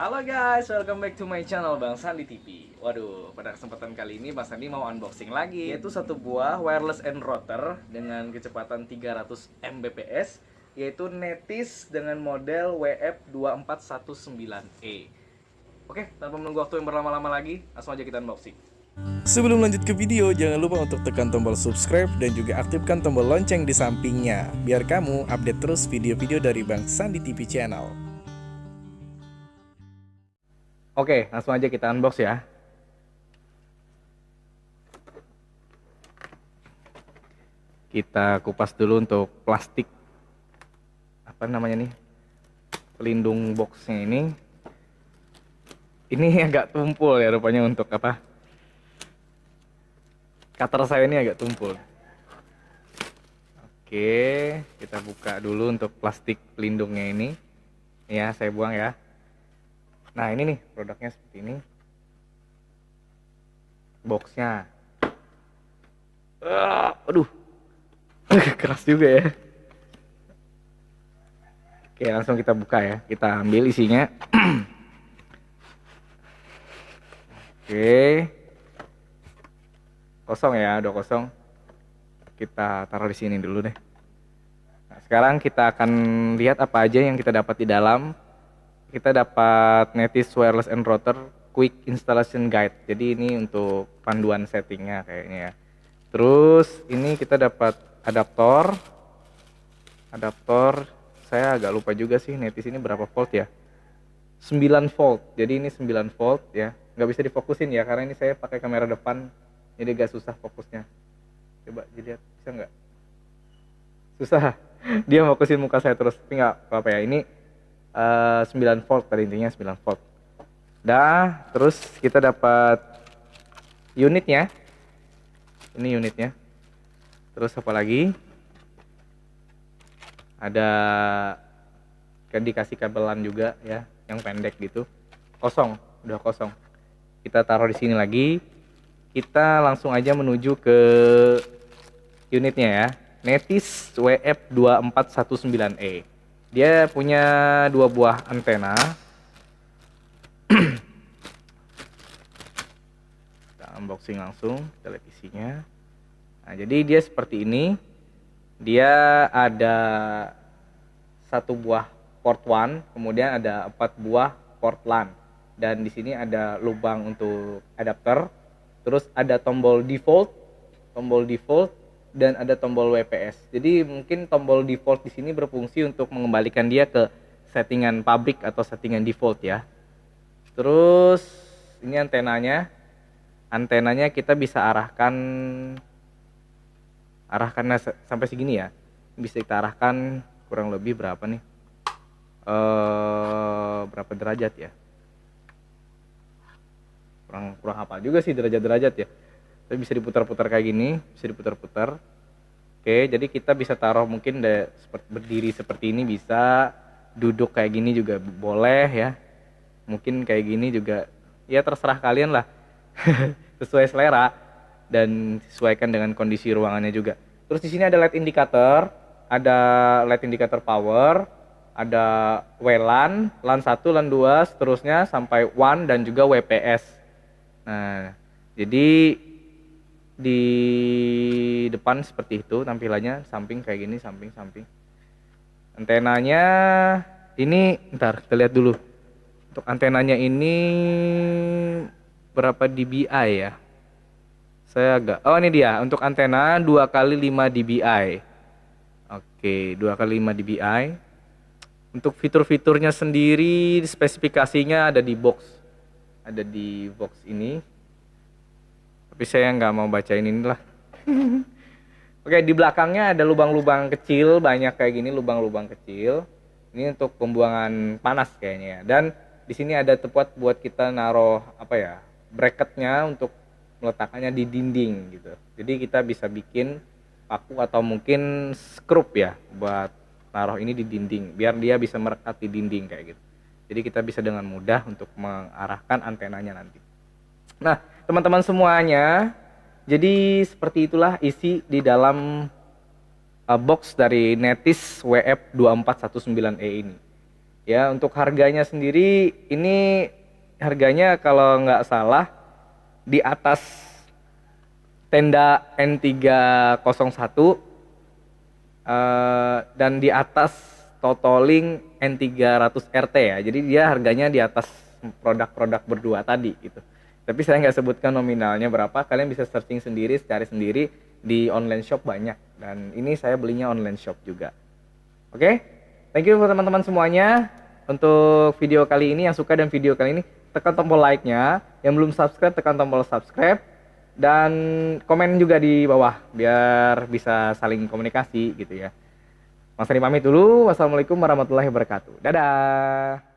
Halo guys, welcome back to my channel Bang Sandi TV. Waduh, pada kesempatan kali ini Bang Sandi mau unboxing lagi, yaitu satu buah wireless end router dengan kecepatan 300 Mbps, yaitu Netis dengan model WF2419E. Oke, tanpa menunggu waktu yang berlama-lama lagi, langsung aja kita unboxing. Sebelum lanjut ke video, jangan lupa untuk tekan tombol subscribe dan juga aktifkan tombol lonceng di sampingnya, biar kamu update terus video-video dari Bang Sandi TV Channel. Oke, langsung aja kita unbox ya. Kita kupas dulu untuk plastik, apa namanya nih, pelindung boxnya ini. Ini agak tumpul ya rupanya untuk apa? Cutter saya ini agak tumpul. Oke, kita buka dulu untuk plastik pelindungnya ini. Ya, saya buang ya. Nah, ini nih produknya seperti ini. Boxnya. Aduh. Keras juga ya. Oke, langsung kita buka ya. Kita ambil isinya. Oke. Kosong ya, udah kosong. Kita taruh di sini dulu deh. Nah, sekarang kita akan lihat apa aja yang kita dapat di dalam. Kita dapat Netis Wireless and Router Quick Installation Guide. Jadi ini untuk panduan settingnya kayaknya ya. Terus ini kita dapat adaptor. Adaptor saya agak lupa juga sih Netis ini berapa volt ya. 9 volt. Jadi ini 9 volt ya. Nggak bisa difokusin ya karena ini saya pakai kamera depan. Jadi agak susah fokusnya. Coba dilihat, bisa nggak? Susah. Dia fokusin muka saya terus. Tapi nggak apa-apa ya. Ini 9 volt tadi, intinya 9 volt. Dah, terus kita dapat unitnya. Ini unitnya. Terus apa lagi? Ada dikasih kabelan juga ya, yang pendek gitu. Kosong, udah kosong. Kita taruh di sini lagi. Kita langsung aja menuju ke unitnya ya. Netis WF2419E. Dia punya dua buah antena. Kita unboxing langsung, kita lihat isinya. Nah, jadi dia seperti ini. Dia ada satu buah port WAN, kemudian ada 4 buah port LAN. Dan di sini ada lubang untuk adapter. Terus ada tombol default, dan ada tombol WPS. Jadi mungkin tombol default di sini berfungsi untuk mengembalikan dia ke settingan pabrik atau settingan default ya. Terus ini antenanya. Antenanya kita bisa arahkan sampai segini ya. Bisa kita arahkan kurang lebih berapa nih? Berapa derajat ya? Kurang hafal juga sih derajat-derajat ya. Tapi bisa diputar-putar kayak gini, bisa diputar-putar. Oke, jadi kita bisa taruh mungkin berdiri seperti ini bisa, duduk kayak gini juga boleh ya. Mungkin kayak gini juga, ya terserah kalian lah. Sesuai selera dan sesuaikan dengan kondisi ruangannya juga. Terus di sini ada LED indikator, ada LED indikator power, ada WLAN, LAN 1, LAN 2, seterusnya sampai WAN dan juga WPS. Nah, jadi di depan seperti itu tampilannya, samping kayak gini, samping. Antenanya ini, ntar kita lihat dulu. Untuk antenanya ini berapa dBi ya? Saya oh ini dia, untuk antena 2x5 dBi. Oke, 2x5 dBi. Untuk fitur-fiturnya sendiri, spesifikasinya ada di box. Ada di box ini. Tapi saya nggak mau bacain inilah. Oke, di belakangnya ada lubang-lubang kecil, banyak kayak gini lubang-lubang kecil. Ini untuk pembuangan panas kayaknya ya. Dan di sini ada tempat buat kita naruh apa ya, bracketnya untuk meletakkannya di dinding gitu. Jadi kita bisa bikin paku atau mungkin skrup ya buat naruh ini di dinding, biar dia bisa merekat di dinding kayak gitu. Jadi kita bisa dengan mudah untuk mengarahkan antenanya nanti. Nah, teman-teman semuanya, jadi seperti itulah isi di dalam box dari Netis WF2419E ini. Ya, untuk harganya sendiri ini harganya kalau nggak salah di atas tenda N301 dan di atas Totoling N300 RT ya. Jadi dia harganya di atas produk-produk berdua tadi gitu. Tapi saya nggak sebutkan nominalnya berapa. Kalian bisa searching sendiri, cari sendiri di online shop banyak. Dan ini saya belinya online shop juga. Oke, thank you buat teman-teman semuanya. Untuk video kali ini, yang suka dan video kali ini, tekan tombol like-nya. Yang belum subscribe, tekan tombol subscribe. Dan komen juga di bawah biar bisa saling komunikasi gitu ya. Mas Sani pamit dulu. Wassalamualaikum warahmatullahi wabarakatuh. Dadah.